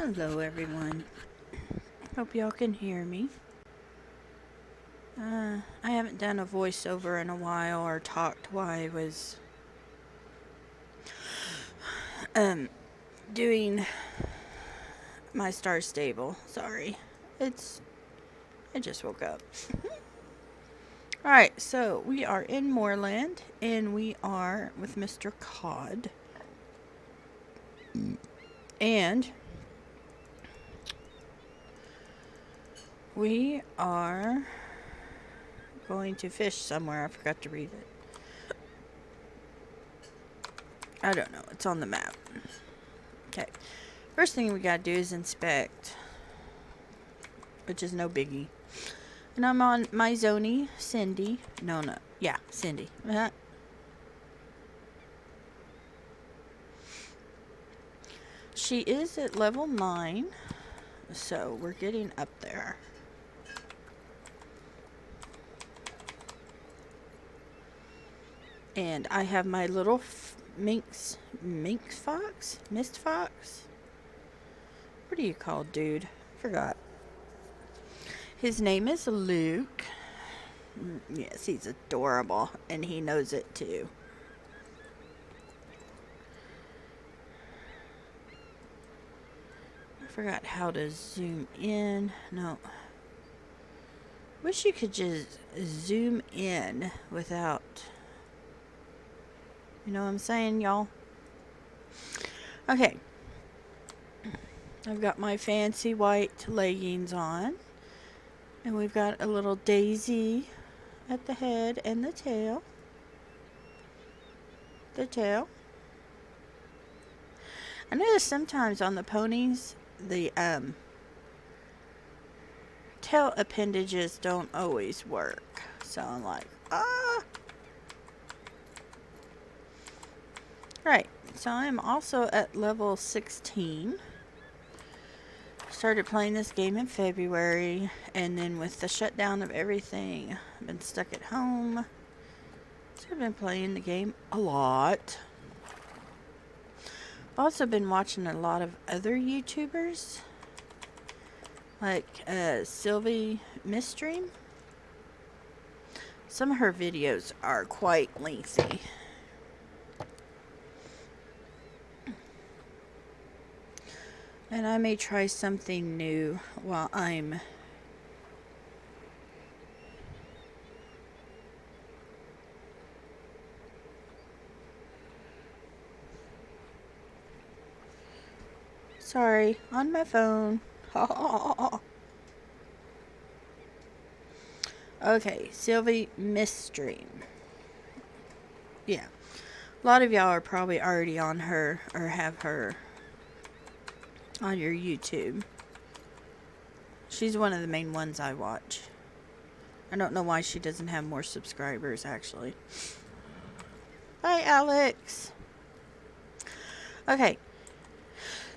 Hello everyone. Hope y'all can hear me. I haven't done a voiceover in a while or talked while I was doing my Star Stable. Sorry. I just woke up. Alright, so we are in Moorland and we are with Mr. Cod. And we are going to fish somewhere. I forgot to read it. I don't know. It's on the map. Okay. First thing we gotta do is inspect, which is no biggie. And I'm on my Zony, Cindy. No. Yeah, Cindy. She is at level 9, so we're getting up there. And I have my little mist fox? What are you called, dude? Forgot. His name is Luke. Yes, he's adorable, and he knows it too. I forgot how to zoom in. No. Wish you could just zoom in without... You know what I'm saying, y'all? Okay. I've got my fancy white leggings on. And we've got a little daisy at the head and the tail. I notice sometimes on the ponies, the tail appendages don't always work. So I'm like, Right, so I'm also at level 16. Started playing this game in February, and then with the shutdown of everything, I've been stuck at home. So I've been playing the game a lot. I've also been watching a lot of other YouTubers, like Sylvie Miststream. Some of her videos are quite lengthy. And I may try something new while I'm sorry, on my phone. Okay, Sylvie Miststream. Yeah. A lot of y'all are probably already on her or have her on your YouTube. She's one of the main ones I watch. I don't know why she doesn't have more subscribers, actually. Bye, Alex. Okay.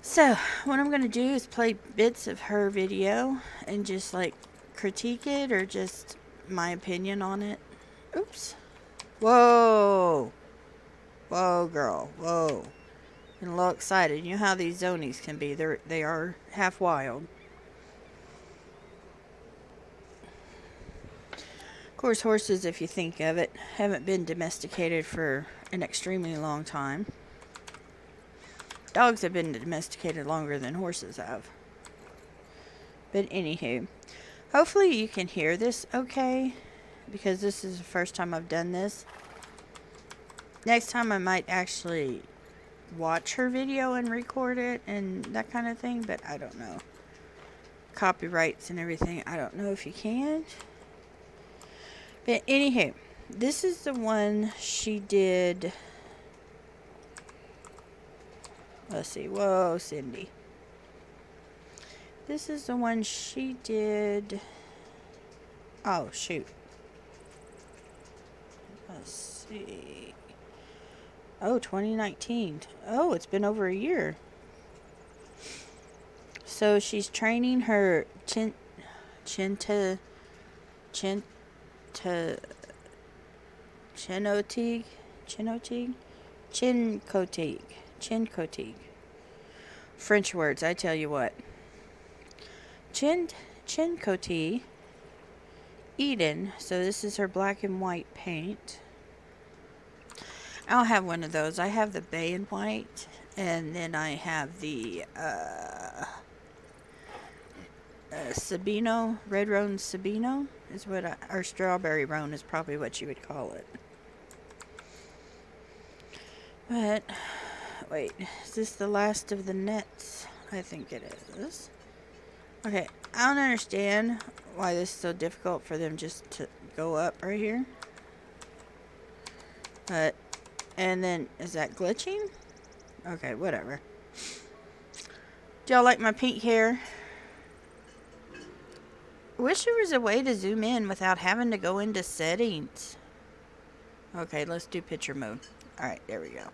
So, what I'm going to do is play bits of her video and just, like, critique it or just my opinion on it. Oops. Whoa. Whoa, girl. Whoa. I'm a little excited. You know how these zonies can be. They are half wild. Of course, horses, if you think of it, haven't been domesticated for an extremely long time. Dogs have been domesticated longer than horses have. But anywho, hopefully you can hear this okay, because this is the first time I've done this. Next time I might actually watch her video and record it and that kind of thing, but I don't know. Copyrights and everything, I don't know if you can. But anywho, this is the one she did. Let's see. Whoa, Cindy. This is the one she did. Oh, shoot. Let's see. Oh, 2019. Oh, it's been over a year. So she's training her Chinotig. French words, I tell you what. Chincote Eden. So this is her black and white paint. I don't have one of those. I have the bay and white, and then I have the Sabino, red roan Sabino is what or strawberry roan is probably what you would call it. But, wait, is this the last of the nets? I think it is. Okay, I don't understand why this is so difficult for them just to go up right here. But, and then, is that glitching? Okay, whatever. Do y'all like my pink hair? Wish there was a way to zoom in without having to go into settings. Okay, let's do picture mode. Alright, there we go.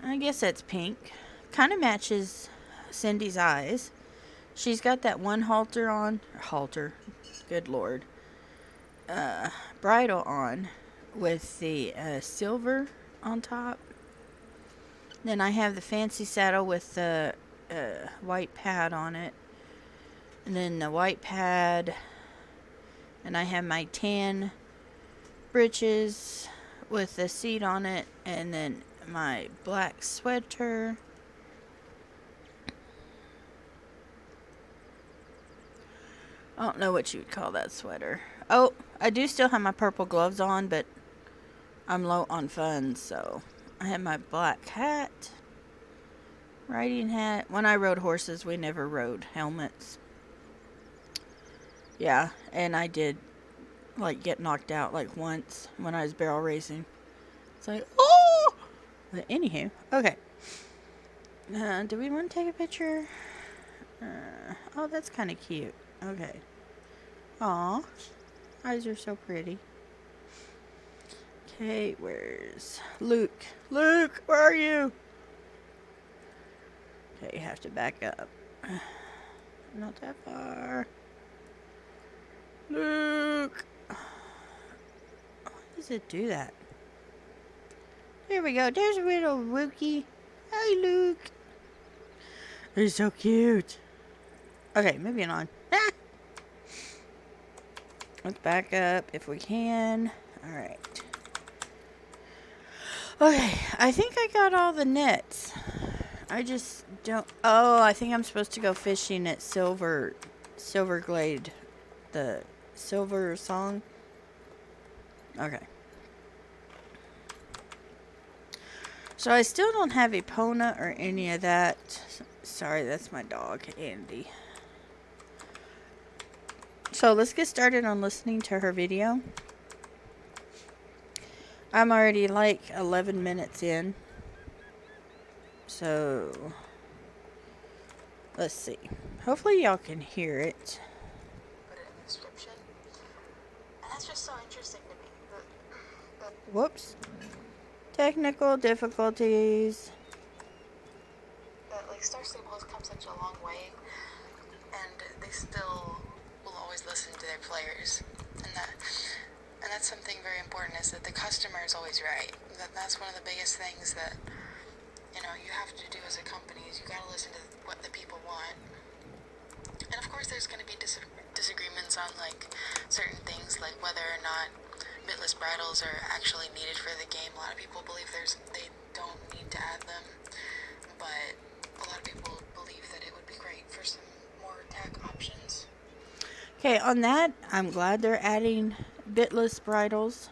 I guess that's pink. Kind of matches Cindy's eyes. She's got that one halter on. Halter. Good lord. Bridle on with the silver on top. Then I have the fancy saddle with the white pad on it. And then the white pad. And I have my tan breeches with the seat on it. And then my black sweater. I don't know what you would call that sweater. Oh, I do still have my purple gloves on, but I'm low on funds, so I have my black hat, riding hat. When I rode horses, we never rode helmets. Yeah, and I did, like, get knocked out, like, once when I was barrel racing. It's like, oh! But anywho, okay. Do we want to take a picture? Oh, that's kind of cute. Okay. Aw. Eyes are so pretty. Okay, where's Luke? Luke, where are you? Okay, you have to back up. Not that far. Luke! Why does it do that? There we go. There's a little Wookie. Hi, Luke. They're so cute. Okay, moving on. Let's back up if we can. Alright. Okay, I think I got all the nets. I just don't... Oh, I think I'm supposed to go fishing at Silver Glade. The Silver Song. Okay. So I still don't have Epona or any of that. Sorry, that's my dog, Andy. So let's get started on listening to her video. I'm already like 11 minutes in. So let's see. Hopefully y'all can hear it. Put it in the description. And that's just so interesting to me. Whoops. Technical difficulties. That like Star Stable has come such a long way, and they still will always listen to their players, and that's something very important, is that the customer is always right. That's one of the biggest things that you have to do as a company, is you got to listen to what the people want. And of course there's going to be disagreements on like certain things, like whether or not bitless bridles are actually needed for the game. A lot of people believe they don't need to add them, but a lot of people believe that it would be great for some more tack options. Okay, on that, I'm glad they're adding bitless bridles,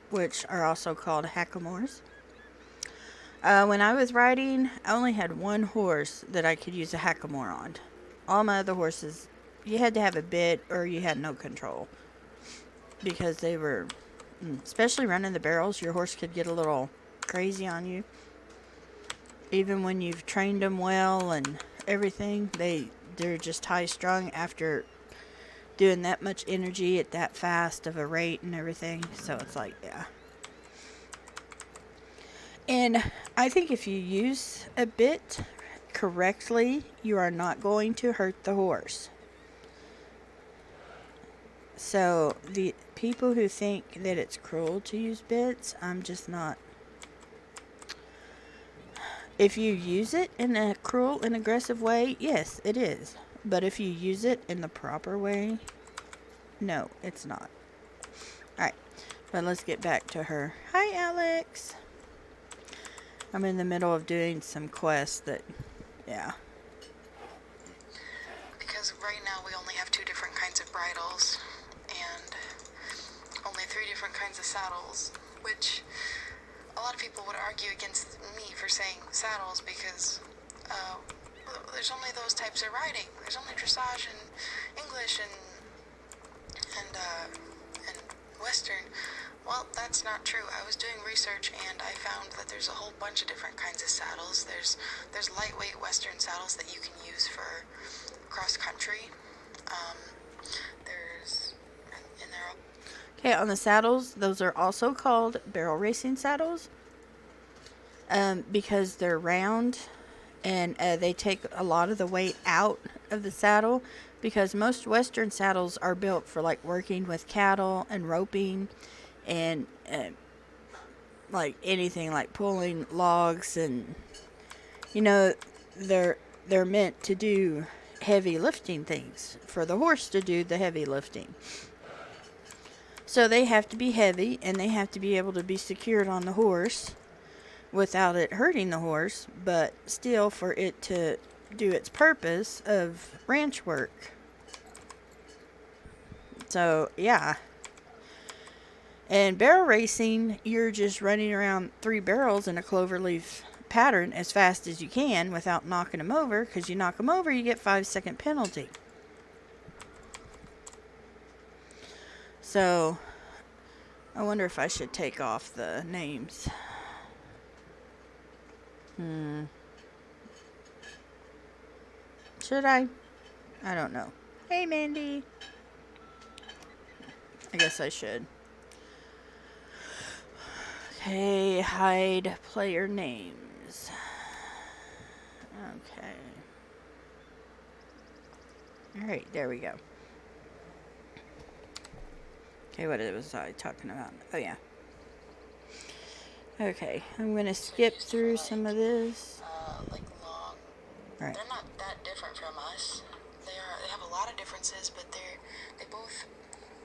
which are also called hackamores. When I was riding, I only had one horse that I could use a hackamore on. All my other horses, you had to have a bit or you had no control. Because they were, especially running the barrels, your horse could get a little crazy on you. Even when you've trained them well and everything, they're just high strung after doing that much energy at that fast of a rate and everything. So it's like, yeah. And I think if you use a bit correctly, you are not going to hurt the horse. So the people who think that it's cruel to use bits, I'm just not If you use it in a cruel and aggressive way, yes, it is. But if you use it in the proper way, no, it's not. Alright, but let's get back to her. Hi, Alex. I'm in the middle of doing some quests that, yeah. Because right now we only have 2 different kinds of bridles and only 3 different kinds of saddles, which a lot of people would argue against me for saying saddles because there's only those types of riding. There's only dressage and English and Western. Well, that's not true. I was doing research and I found that there's a whole bunch of different kinds of saddles. There's lightweight Western saddles that you can use for cross country. There's and they're Okay, on the saddles, those are also called barrel racing saddles. Because they're round and they take a lot of the weight out of the saddle, because most Western saddles are built for like working with cattle and roping and like anything like pulling logs, and you know, they're meant to do heavy lifting things for the horse to do the heavy lifting. So they have to be heavy and they have to be able to be secured on the horse without it hurting the horse, but still for it to do its purpose of ranch work. So, yeah. And barrel racing, you're just running around 3 barrels in a cloverleaf pattern as fast as you can without knocking them over, because you knock them over, you get 5-second penalty. So, I wonder if I should take off the names. Should I? I don't know. Hey, Mandy. I guess I should. Okay, hide player names. Okay. Alright, there we go. Okay, what was I talking about? Oh, yeah. Okay, I'm going to skip through some of this. like long. Right. They're not that different from us. They have a lot of differences, but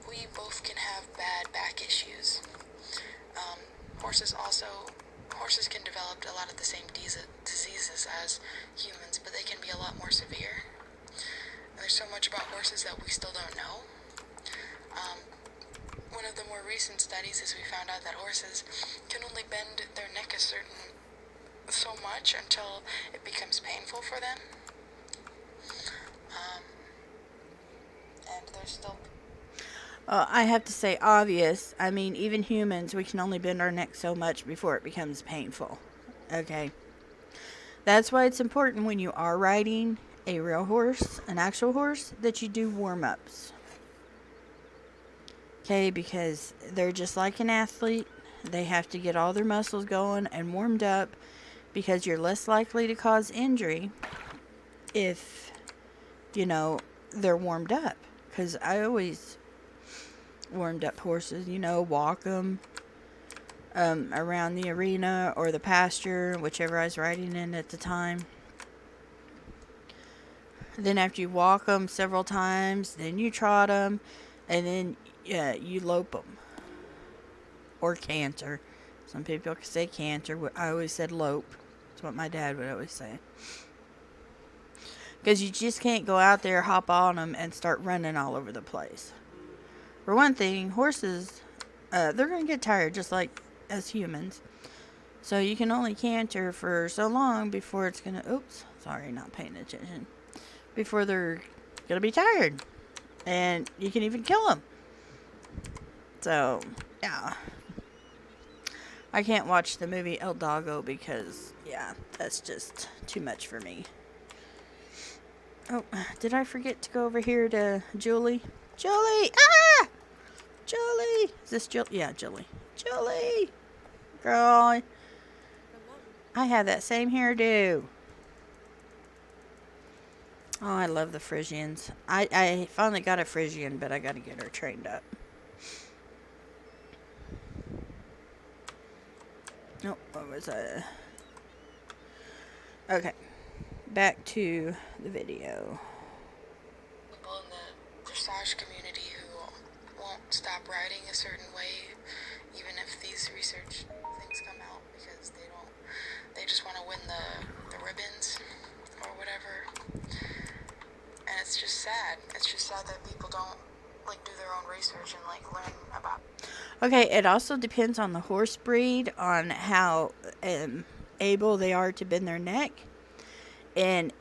we both can have bad back issues. Horses can develop a lot of the same diseases as humans, but they can be a lot more severe. And there's so much about horses that we still don't know. One of the more recent studies is we found out that horses can only bend their neck so much until it becomes painful for them. And there's still... I have to say obvious. I mean, even humans, we can only bend our neck so much before it becomes painful. Okay. That's why it's important when you are riding a real horse, an actual horse, that you do warm-ups. Okay, because they're just like an athlete. They have to get all their muscles going and warmed up, because you're less likely to cause injury if, they're warmed up. Because I always warmed up horses, walk them around the arena or the pasture, whichever I was riding in at the time. Then after you walk them several times, then you trot them, and then you lope them. Or canter. Some people can say canter. I always said lope. That's what my dad would always say. Because you just can't go out there, hop on them, and start running all over the place. For one thing, horses, they're going to get tired just like as humans. So you can only canter for so long before it's going to... Oops, sorry, not paying attention. Before they're going to be tired. And you can even kill them. So, yeah. I can't watch the movie El Doggo because, yeah, that's just too much for me. Oh, did I forget to go over here to Julie? Julie! Ah! Julie! Is this Julie? Yeah, Julie. Julie! Girl, I have that same hairdo. Oh, I love the Frisians. I finally got a Frisian, but I got to get her trained up. Oh, what was I? Okay, back to the video. People in the dressage community who won't stop riding a certain way, even if these research things come out, because they just want to win the ribbons or whatever. And it's just sad. It's just sad that people don't like do their own research and like learn about. Okay, it also depends on the horse breed, on how able they are to bend their neck. And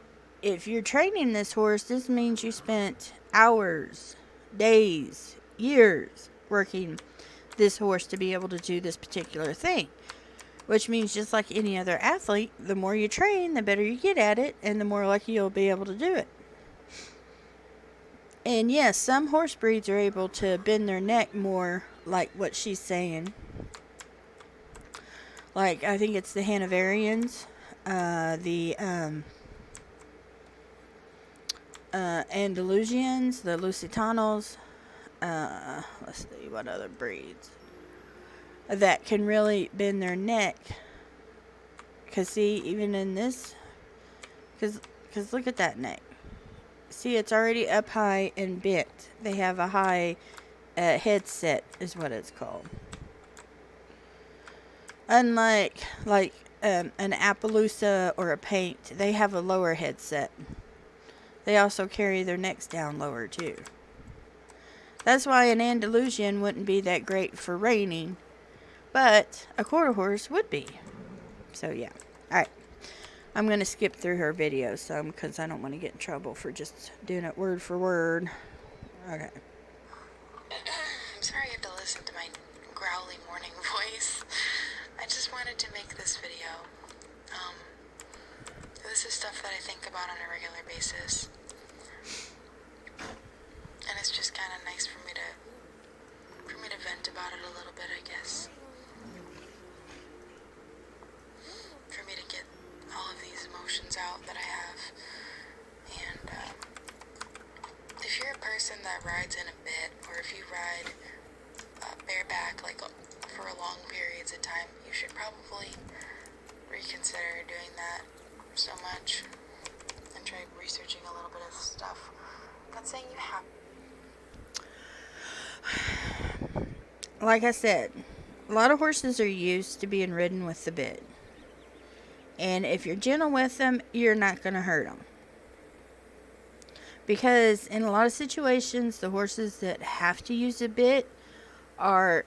if you're training this horse, this means you spent hours, days, years working this horse to be able to do this particular thing. Which means, just like any other athlete, the more you train, the better you get at it, and the more likely you'll be able to do it. And yes, some horse breeds are able to bend their neck more, like what she's saying. Like, I think it's the Hanoverians, the Andalusians, the Lusitanos. Let's see what other breeds that can really bend their neck. Because see, even in this, because look at that neck. See, it's already up high and bent. They have a high headset, is what it's called. Unlike an Appaloosa or a Paint, they have a lower headset. They also carry their necks down lower too. That's why an Andalusian wouldn't be that great for reining, but a quarter horse would be. So yeah. Alright. I'm going to skip through her video some because I don't want to get in trouble for just doing it word for word. Okay. I'm sorry you have to listen to my growly morning voice. I just wanted to make this video. This is stuff that I think about on a regular basis. And it's just kind of nice for me to vent about it a little bit, I guess. For me to get all of these emotions out that I have. And if you're a person that rides in a bit, or if you ride bareback like for long periods of time, you should probably reconsider doing that so much and try researching a little bit of stuff. I'm not saying you have. Like I said, a lot of horses are used to being ridden with the bit. And if you're gentle with them, you're not going to hurt them. Because in a lot of situations, the horses that have to use a bit are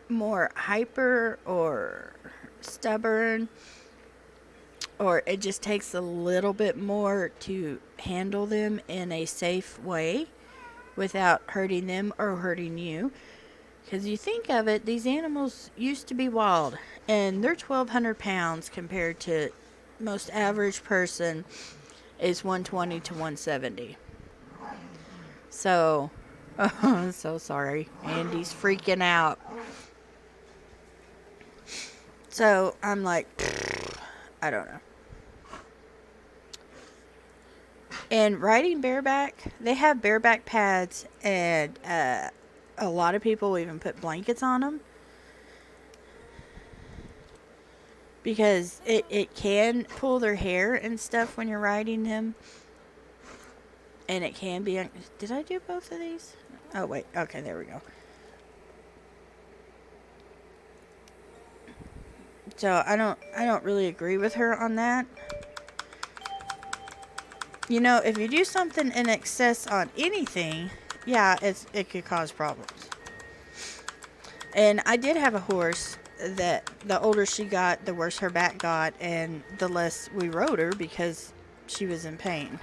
more hyper or stubborn, or it just takes a little bit more to handle them in a safe way without hurting them or hurting you. Because you think of it, these animals used to be wild, and they're 1,200 pounds compared to most average person is 120 to 170. So, I'm so sorry. Andy's freaking out. So, I'm like, I don't know. And riding bareback, they have bareback pads, and a lot of people even put blankets on them. Because it can pull their hair and stuff when you're riding them. And it can be... Did I do both of these? Oh, wait. Okay, there we go. So, I don't really agree with her on that. You know, if you do something in excess on anything, yeah, it could cause problems. And I did have a horse that the older she got, the worse her back got, and the less we rode her because she was in pain.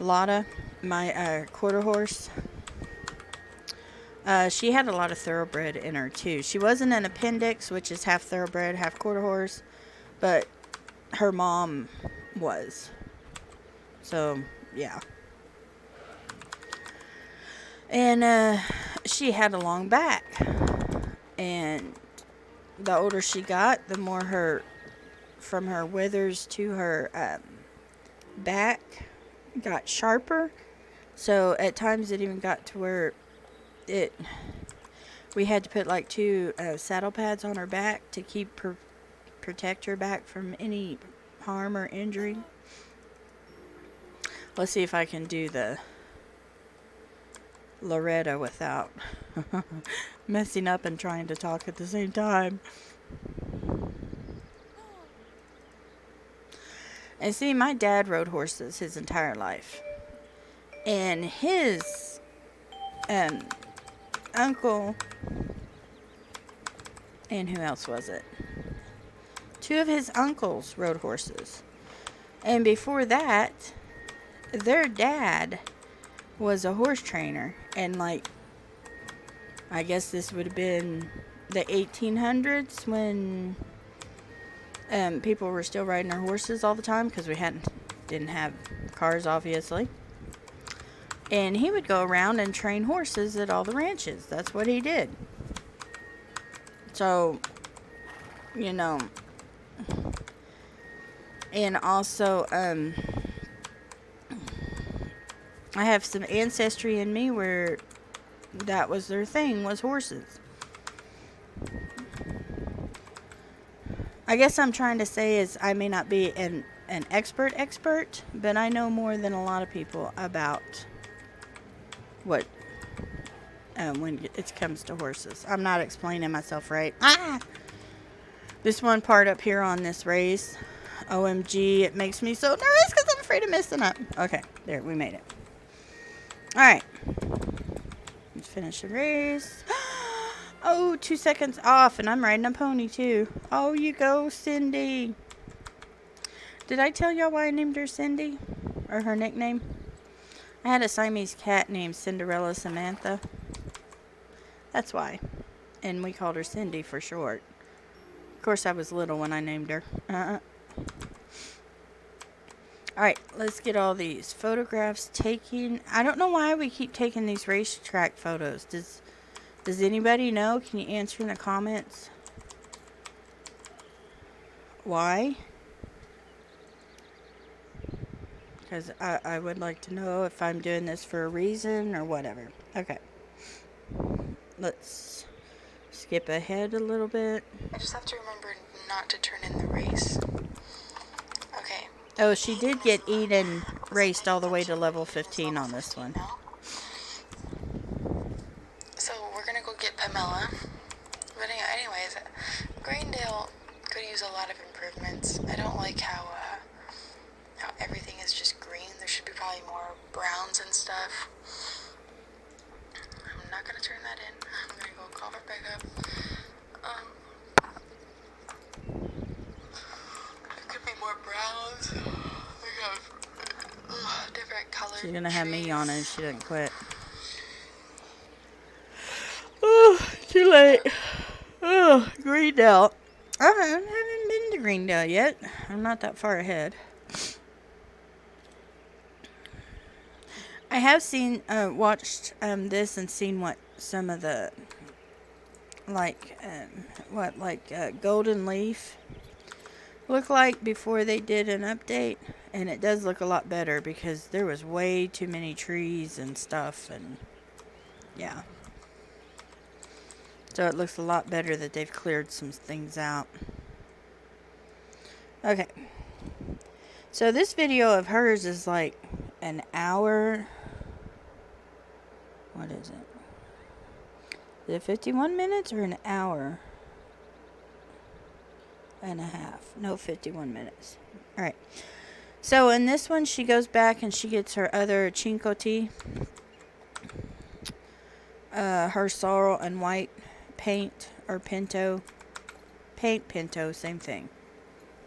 Lotta, my quarter horse, she had a lot of thoroughbred in her too. She wasn't an appendix, which is half thoroughbred, half quarter horse, but her mom was. So, yeah. And she had a long back. And the older she got, the more from her withers to her back got sharper. So at times it even got to where we had to put like 2 saddle pads on her back to keep her protect her back from any harm or injury. Let's see if I can do the Loretta without messing up and trying to talk at the same time. And see, my dad rode horses his entire life. And his uncle, and who else was it? 2 of his uncles rode horses. And before that, their dad was a horse trainer. And like, I guess this would have been the 1800s when people were still riding their horses all the time, because we didn't have cars, obviously. And he would go around and train horses at all the ranches. That's what he did. So, you know, and also I have some ancestry in me where that was their thing, was horses. I guess I'm trying to say is I may not be an expert, but I know more than a lot of people about what when it comes to horses. I'm not explaining myself right. This one part up here on this race, OMG, it makes me so nervous because I'm afraid of messing up. Okay, there, we made it. Alright, let's finish the race. Oh, 2 seconds off, and I'm riding a pony too. Oh, you go, Cindy. Did I tell y'all why I named her Cindy? Or her nickname? I had a Siamese cat named Cinderella Samantha. That's why. And we called her Cindy for short. Of course, I was little when I named her. Alright, let's get all these photographs taken. I don't know why we keep taking these racetrack photos. Does anybody know? Can you answer in the comments? Why? Because I would like to know if I'm doing this for a reason or whatever. Okay. Let's skip ahead a little bit. I just have to remember not to turn in the race. Okay. Oh, she did get Eden raced all the way to level 15 on this one. So we're gonna go get Pamela. But anyways, Greendale could use a lot of improvements. I don't like how everything is just green. There should be probably more browns and stuff. I'm not gonna turn that in. I'm gonna go call her back up. There could be more browns. We have different colors. She's gonna have me on it if she doesn't quit. Oh, too late. Oh, Greendale. I haven't been to Greendale yet. I'm not that far ahead. I have seen, watched this and seen what some of the, Golden Leaf look like before they did an update. And it does look a lot better because there was way too many trees and stuff, and yeah. So it looks a lot better that they've cleared some things out. Okay. So this video of hers is like an hour. What is it? Is it 51 minutes or an hour and a half? No, 51 minutes. Alright. So in this one, she goes back and she gets her other Chincote. Her sorrel and white paint or pinto. Paint, pinto, same thing.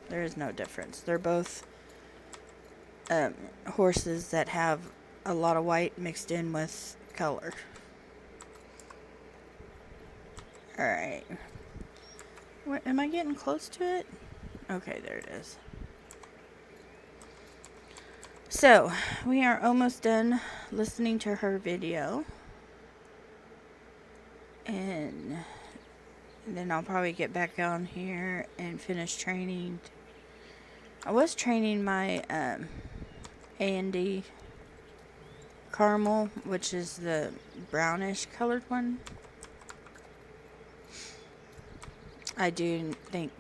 There is no difference. They're both horses that have a lot of white mixed in with color. Alright. Am I getting close to it? Okay, there it is. So, we are almost done listening to her video. And then I'll probably get back on here and finish training. I was training my A&D Caramel, which is the brownish colored one. I do think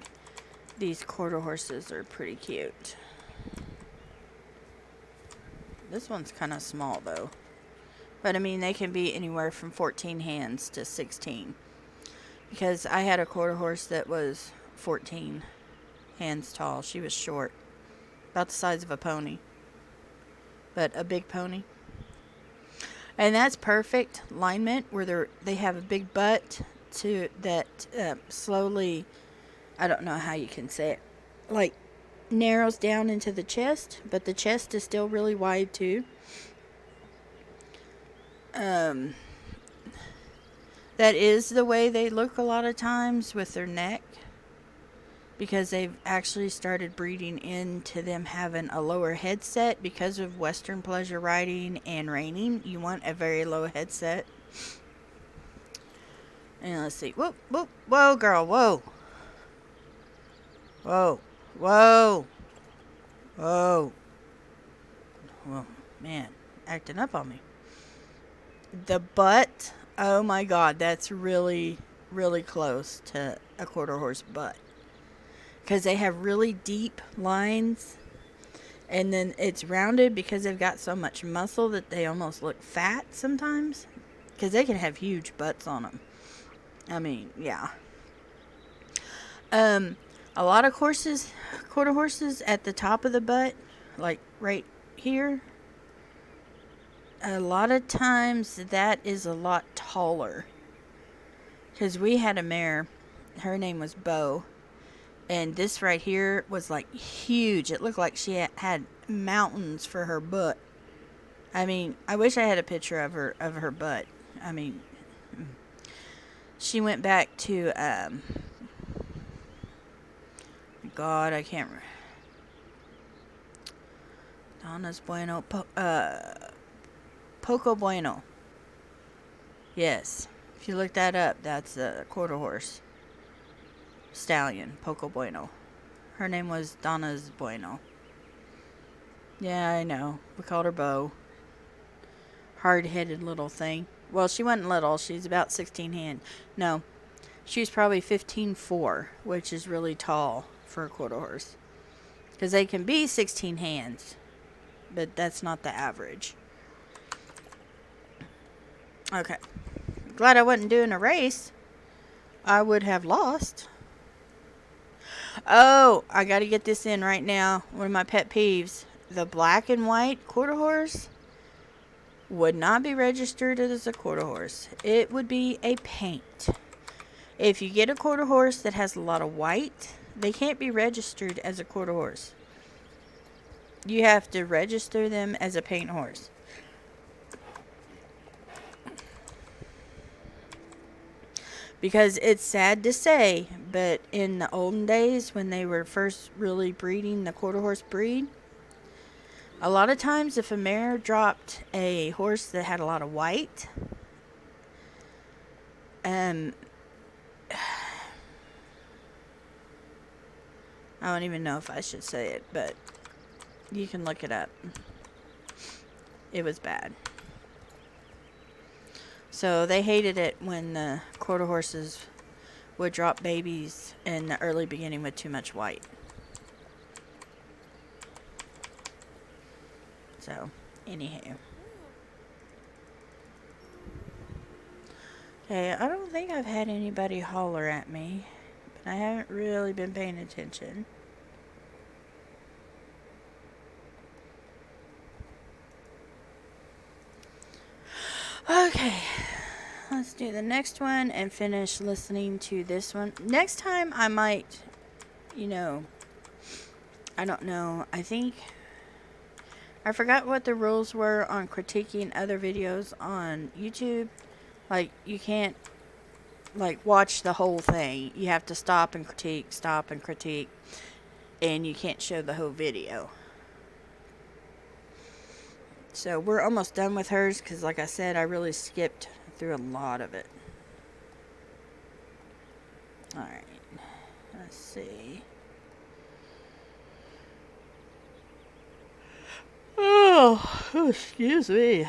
These quarter horses are pretty cute. This one's kind of small though. But I mean, they can be anywhere from 14 hands to 16. Because I had a quarter horse that was 14 hands tall. She was short. About the size of a pony. But a big pony. And that's perfect alignment where they have a big butt to that slowly, I don't know how you can say it, like narrows down into the chest, but the chest is still really wide too. That is the way they look a lot of times with their neck, because they've actually started breeding into them having a lower headset because of Western pleasure riding and reining. You want a very low headset. And let's see. Whoa, whoa, whoa, girl, whoa. Whoa, whoa, whoa. Whoa, man, acting up on me. The butt, oh my God, that's really, really close to a quarter horse butt. Because they have really deep lines, and then it's rounded because they've got so much muscle that they almost look fat sometimes. Because they can have huge butts on them. I mean, yeah. A lot of quarter horses at the top of the butt, like right here, a lot of times that is a lot taller. Because we had a mare, her name was Bo. And this right here was like huge. It looked like she had mountains for her butt. I mean, I wish I had a picture of her butt. I mean, she went back to God, I can't remember. Donna's Bueno, Poco Bueno. Yes, if you look that up, that's a quarter horse stallion, Poco Bueno. Her name was Donna's Bueno. Yeah, I know. We called her Bo. Hard-headed little thing. Well, she wasn't little. She's about 16 hand. No, she's probably 15'4", which is really tall for a quarter horse. Because they can be 16 hands, but that's not the average. Okay. Glad I wasn't doing a race. I would have lost. Oh, I got to get this in right now. One of my pet peeves. The black and white quarter horse would not be registered as a quarter horse. It would be a paint. If you get a quarter horse that has a lot of white, they can't be registered as a quarter horse. You have to register them as a paint horse. Because it's sad to say, but in the olden days when they were first really breeding the quarter horse breed, a lot of times if a mare dropped a horse that had a lot of white, I don't even know if I should say it, but you can look it up. It was bad. So they hated it when the quarter horses would drop babies in the early beginning with too much white. So, anyhow. Okay, I don't think I've had anybody holler at me, but I haven't really been paying attention. Okay, let's do the next one and finish listening to this one. Next time I might, I don't know. I forgot what the rules were on critiquing other videos on YouTube. Like, you can't, watch the whole thing. You have to stop and critique, and you can't show the whole video. So we're almost done with hers because, like I said, I really skipped through a lot of it. Alright. Let's see. Oh, excuse me.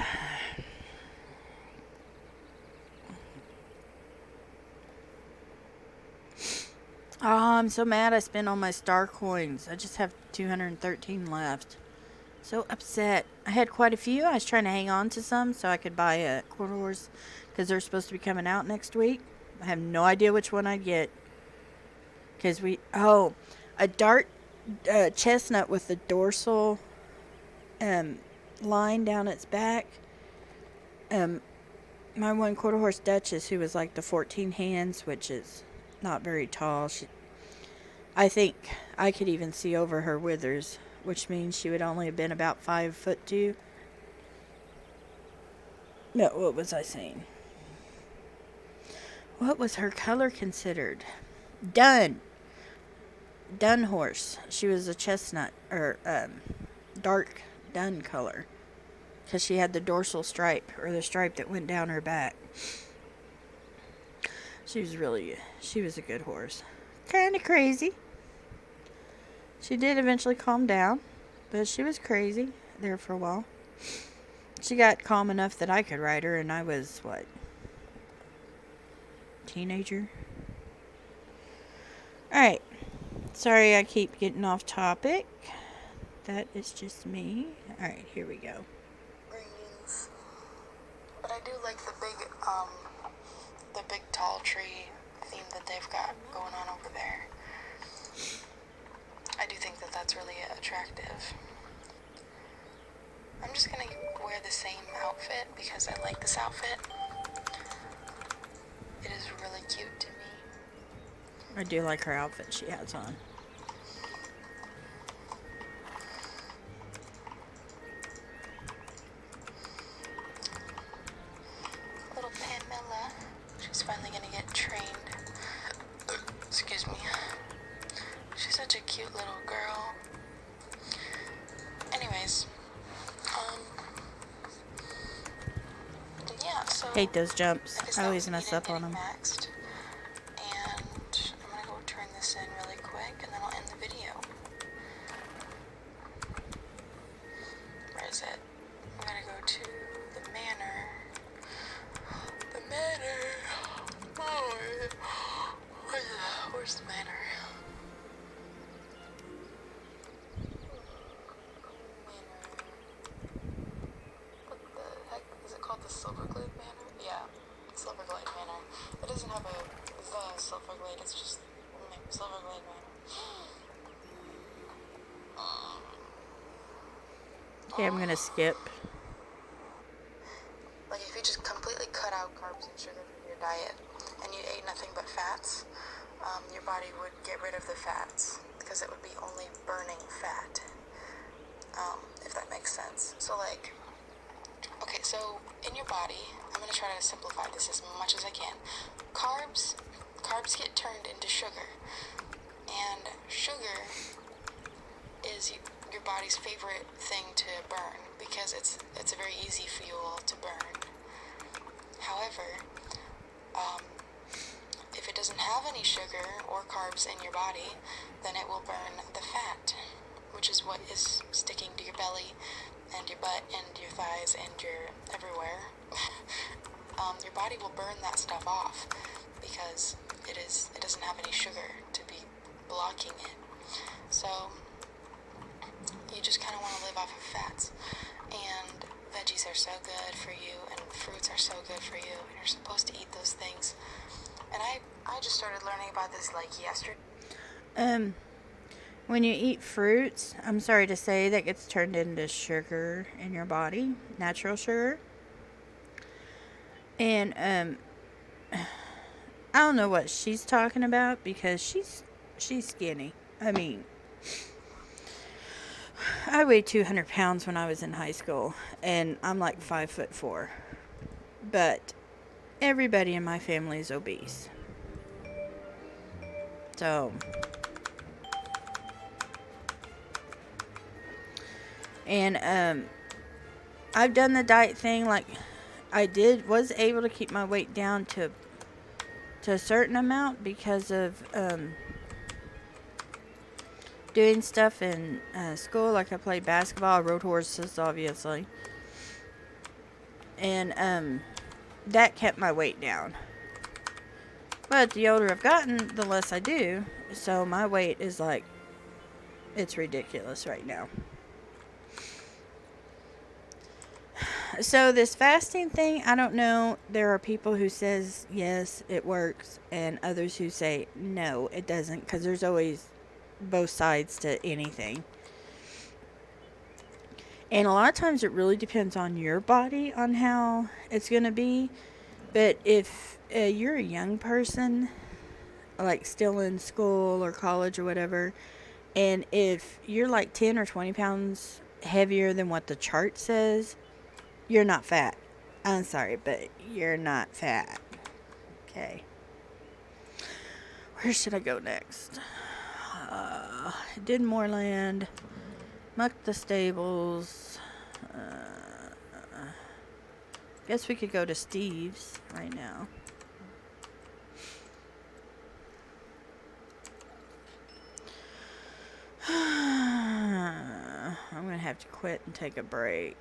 Oh, I'm so mad I spent all my star coins. I just have 213 left. So upset. I had quite a few. I was trying to hang on to some so I could buy a quarter horse because they're supposed to be coming out next week. I have no idea which one I'd get. Because a dark chestnut with the dorsal line down its back. My one quarter horse Duchess, who was like the 14 hands, which is not very tall. I think I could even see over her withers, which means she would only have been about 5'2". No, what was I saying? What was her color considered? Dun horse. She was a chestnut or dark dun color because she had the dorsal stripe or the stripe that went down her back. She was a good horse. Kind of crazy. She did eventually calm down, but she was crazy there for a while. She got calm enough that I could ride her, and I was, teenager? Alright. Sorry I keep getting off topic. That is just me. Alright, here we go. Greens. But I do like the big tall tree theme that they've got going on over there. I do think that that's really attractive. I'm just gonna wear the same outfit because I like this outfit. It is really cute to me. I do like her outfit she has on. Little Pamela. She's finally gonna get trained. Excuse me. She's such a cute little girl. Anyways. Yeah, so Hate those jumps. guess I that always was mess me up on getting them. maxed. And I'm gonna go turn this in really quick and then I'll end the video. Where is it? We gotta go to the manor. The manor! Oh, where's the manor? What the heck? Is it called the Silverglade Manor? Yeah, Silverglade Manor. It doesn't have the Silverglade, it's just Silverglade Manor. Okay, I'm gonna skip. Like if you just completely cut out carbs and sugar from your diet and you ate nothing but fats, your body would get rid of the fats because it would be only burning fat, if that makes sense. So like, okay, so in your body, I'm going to try to simplify this as much as I can. Carbs get turned into sugar, and sugar is your body's favorite thing to burn because it's a very easy fuel to burn. However, if it doesn't have any sugar or carbs in your body, then it will burn the fat, which is what is sticking to your belly and your butt and your thighs and your everywhere. Your body will burn that stuff off because it doesn't have any sugar to be blocking it. So you just kind of want to live off of fats, and veggies are so good for you and fruits are so good for you, and you're supposed to eat those things. And I just started learning about this like yesterday. When you eat fruits, I'm sorry to say, that gets turned into sugar in your body, natural sugar. And I don't know what she's talking about because she's skinny. I mean, I weighed 200 pounds when I was in high school, and I'm like 5'4". But everybody in my family is obese. So, and I've done the diet thing. Like, was able to keep my weight down to a certain amount because of doing stuff in school. Like, I played basketball, I rode horses, obviously, and that kept my weight down. But the older I've gotten, the less I do. So my weight is like, it's ridiculous right now. So this fasting thing, I don't know. There are people who says yes, it works, and others who say no, it doesn't, because there's always both sides to anything. And a lot of times it really depends on your body on how it's going to be. But if you're a young person, like still in school or college or whatever, and if you're like 10 or 20 pounds heavier than what the chart says, you're not fat. I'm sorry, but you're not fat. Okay. Where should I go next? Did Moorland. Mucked the stables. Guess we could go to Steve's right now. I'm going to have to quit and take a break.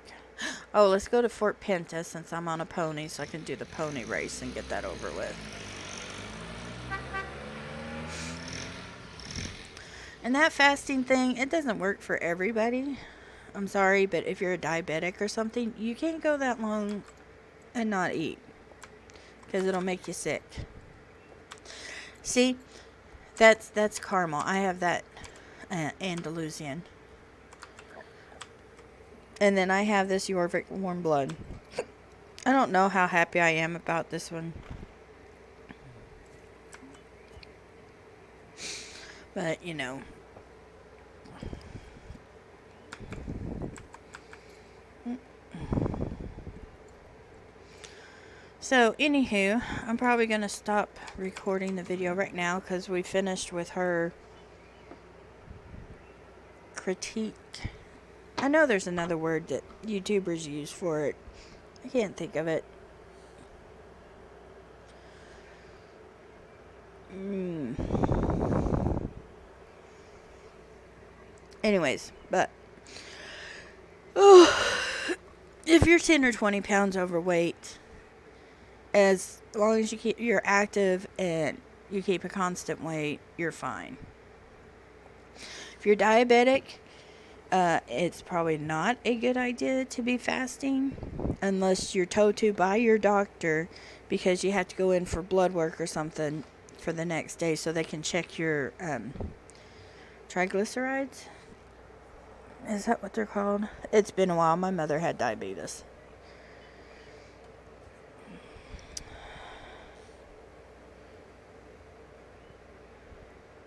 Oh, let's go to Fort Penta since I'm on a pony so I can do the pony race and get that over with. And that fasting thing, it doesn't work for everybody. I'm sorry, but if you're a diabetic or something, you can't go that long and not eat. Because it'll make you sick. See? That's caramel. I have that Andalusian. And then I have this Yorvik warm blood. I don't know how happy I am about this one. But, you know. So, anywho, I'm probably going to stop recording the video right now because we finished with her critique. I know there's another word that YouTubers use for it. I can't think of it. Anyways, but if you're 10 or 20 pounds overweight, as long as you're active and you keep a constant weight, you're fine. If you're diabetic, it's probably not a good idea to be fasting unless you're told to by your doctor because you have to go in for blood work or something for the next day so they can check your triglycerides. Is that what they're called? It's been a while. My mother had diabetes.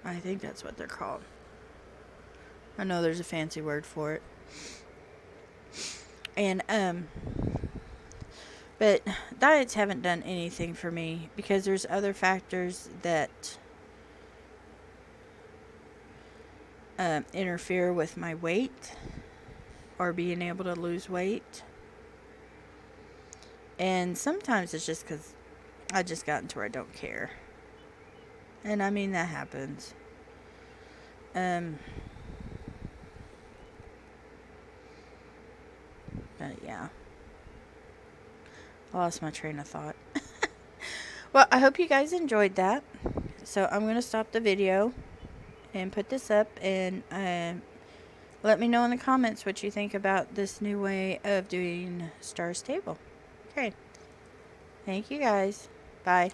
I think that's what they're called. I know there's a fancy word for it. And, but diets haven't done anything for me because there's other factors that interfere with my weight or being able to lose weight. And sometimes it's just because I just gotten to where I don't care. And I mean, that happens. But yeah. I lost my train of thought. Well, I hope you guys enjoyed that. So I'm going to stop the video and put this up and let me know in the comments what you think about this new way of doing Star Stable. Okay. Thank you guys. Bye.